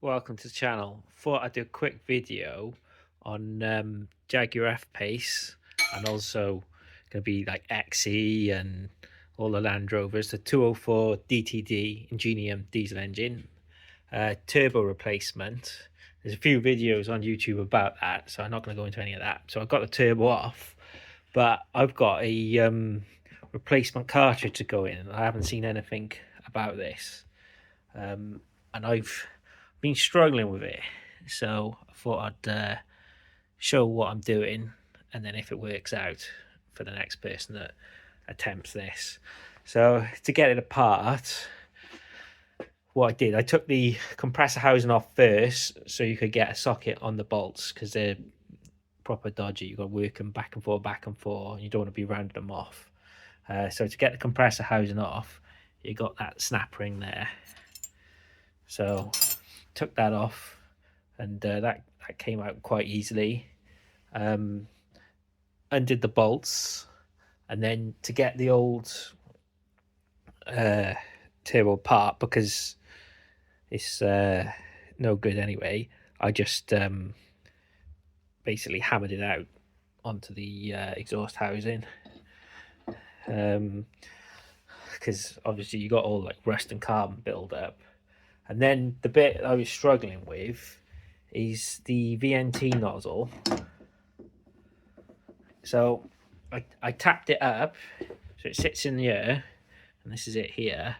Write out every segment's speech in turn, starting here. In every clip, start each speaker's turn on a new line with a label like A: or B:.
A: Welcome to the channel. Thought I'd do a quick video on Jaguar F-Pace and also going to be like XE and all the Land Rovers. The 204 DTD Ingenium diesel engine, turbo replacement. There's a few videos on YouTube about that, so I'm not going to go into any of that. So I've got the turbo off, but I've got a replacement cartridge to go in. I haven't seen anything about this, and I've been struggling with it, so I thought I'd show what I'm doing, and then if it works out for the next person that attempts this. So to get it apart, what I did, I took the compressor housing off first so you could get a socket on the bolts, because they're proper dodgy. You've got to work them back and forth, and you don't want to be rounding them off. So to get the compressor housing off, you got that snap ring there. So took that off, and that came out quite easily. Undid the bolts, and then to get the old turbo apart, because it's no good anyway, I just basically hammered it out onto the exhaust housing, because obviously you got all like rust and carbon build up. And then the bit I was struggling with is the VNT nozzle. So I tapped it up, so it sits in the air, and this is it here.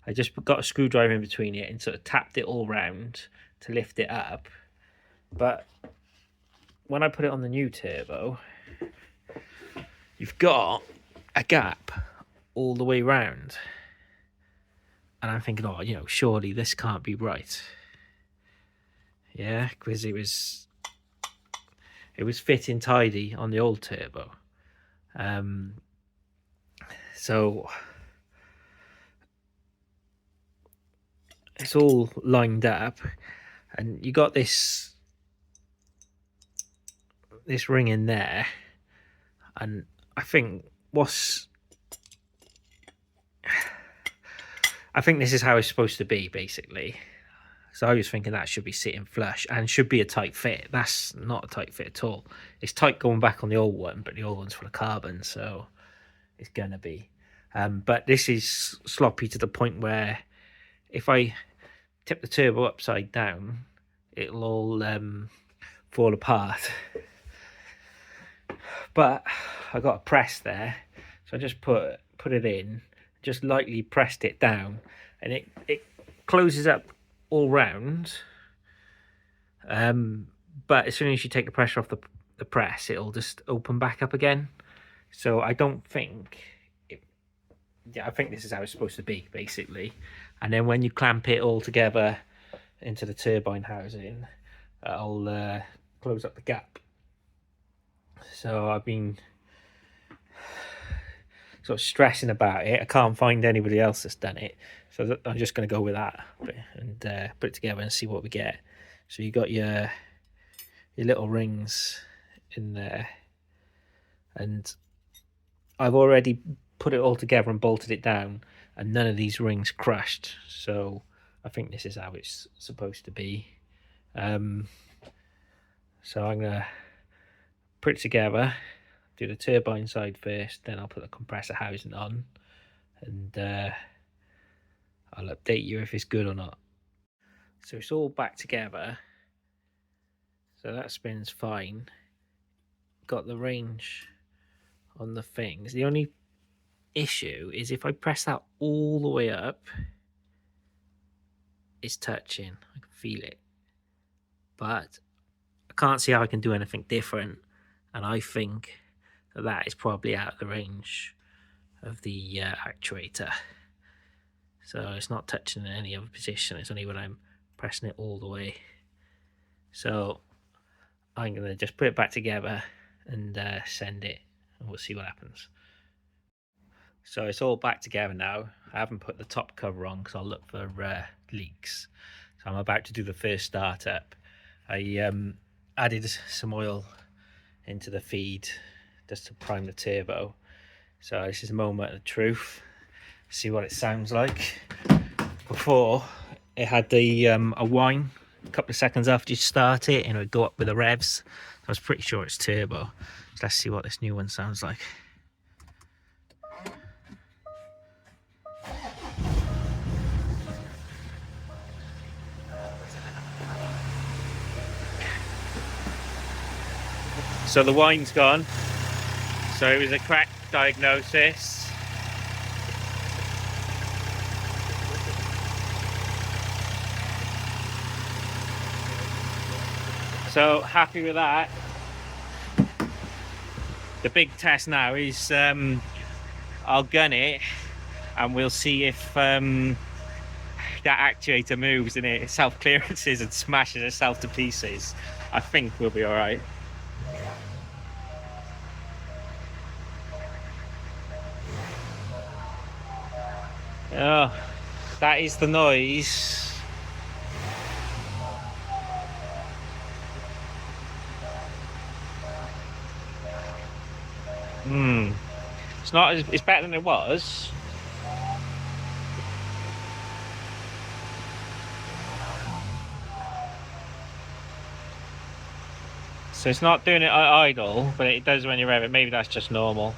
A: I just got a screwdriver in between it and sort of tapped it all round to lift it up. But when I put it on the new turbo, you've got a gap all the way round. And I'm thinking, oh, surely this can't be right. Yeah, because it was fitting tidy on the old turbo. So it's all lined up, and you got this ring in there, and I think this is how it's supposed to be, basically. So I was thinking that should be sitting flush and should be a tight fit. That's not a tight fit at all. It's tight going back on the old one, but the old one's full of carbon, so it's gonna be. But this is sloppy to the point where if I tip the turbo upside down, it'll all fall apart. But I got a press there, so I just put it in, just lightly pressed it down, and it closes up all round. But as soon as you take the pressure off the press, it'll just open back up again. So I don't think I think this is how it's supposed to be, basically. And then when you clamp it all together into the turbine housing, it'll close up the gap. So I've been sort of stressing about it. I can't find anybody else that's done it, so I'm just going to go with that and put it together and see what we get. So you got your little rings in there, and I've already put it all together and bolted it down, and none of these rings crushed. So I think this is how it's supposed to be. So I'm gonna put it together, do the turbine side first, then I'll put the compressor housing on, and I'll update you if it's good or not. So it's all back together, so that spins fine. Got the range on the things. The only issue is if I press that all the way up, it's touching. I can feel it, but I can't see how I can do anything different, and I think that is probably out of the range of the actuator. So it's not touching in any other position, it's only when I'm pressing it all the way. So I'm going to just put it back together and send it, and we'll see what happens. So it's all back together now. I haven't put the top cover on because I'll look for leaks. So I'm about to do the first startup. I added some oil into the feed just to prime the turbo. So this is a moment of truth. See what it sounds like. Before, it had the a whine a couple of seconds after you start it, and it would go up with the revs. I was pretty sure it's turbo. So let's see what this new one sounds like. So the whine's gone. So it was a correct diagnosis. So happy with that. The big test now is I'll gun it and we'll see if that actuator moves and it self-clearances and smashes itself to pieces. I think we'll be all right. Oh, that is the noise. It's not as, it's better than it was. So it's not doing it at idle, but it does when you rev it. Maybe that's just normal.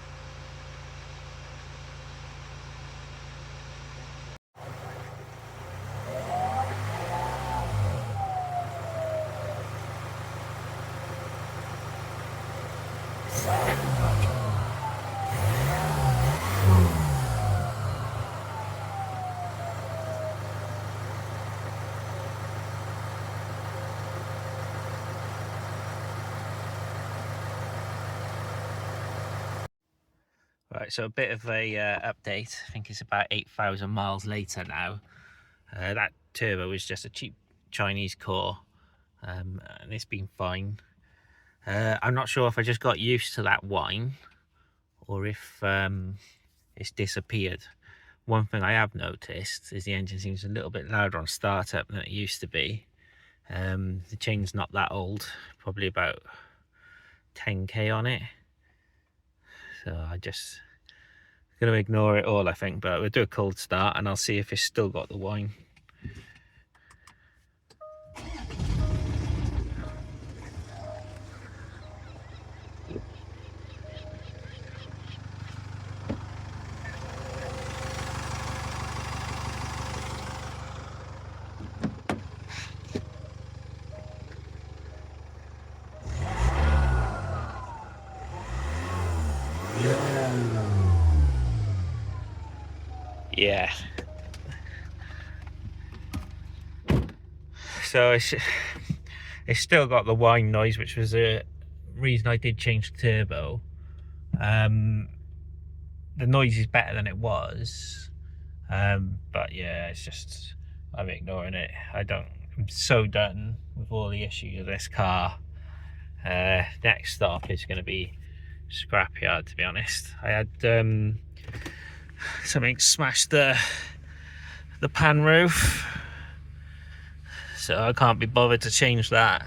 A: Right, so a bit of a update. I think it's about 8,000 miles later now. That turbo was just a cheap Chinese core, and it's been fine. I'm not sure if I just got used to that whine or if it's disappeared. One thing I have noticed is the engine seems a little bit louder on startup than it used to be. The chain's not that old, probably about 10k on it. So I just gonna ignore it all, I think, but we'll do a cold start and I'll see if it's still got the whine. Yeah. So it's still got the whine noise, which was a reason I did change the turbo. The noise is better than it was, but yeah, it's just I'm ignoring it. I'm so done with all the issues of this car. Next stop is going to be scrapyard, to be honest. I had something smashed the pan roof, so I can't be bothered to change that.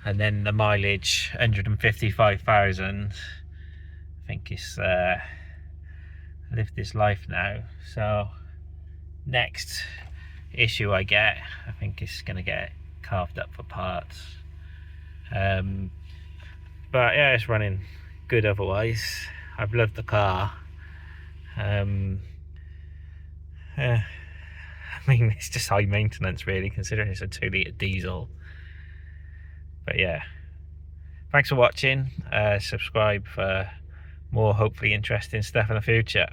A: And then the mileage, 155,000. I think it's lived this life now. So next issue I get, I think it's gonna get carved up for parts. But yeah, it's running good otherwise. I've loved the car. Yeah, I mean, it's just high maintenance really, considering it's a 2-litre diesel. But yeah, thanks for watching. Subscribe for more hopefully interesting stuff in the future.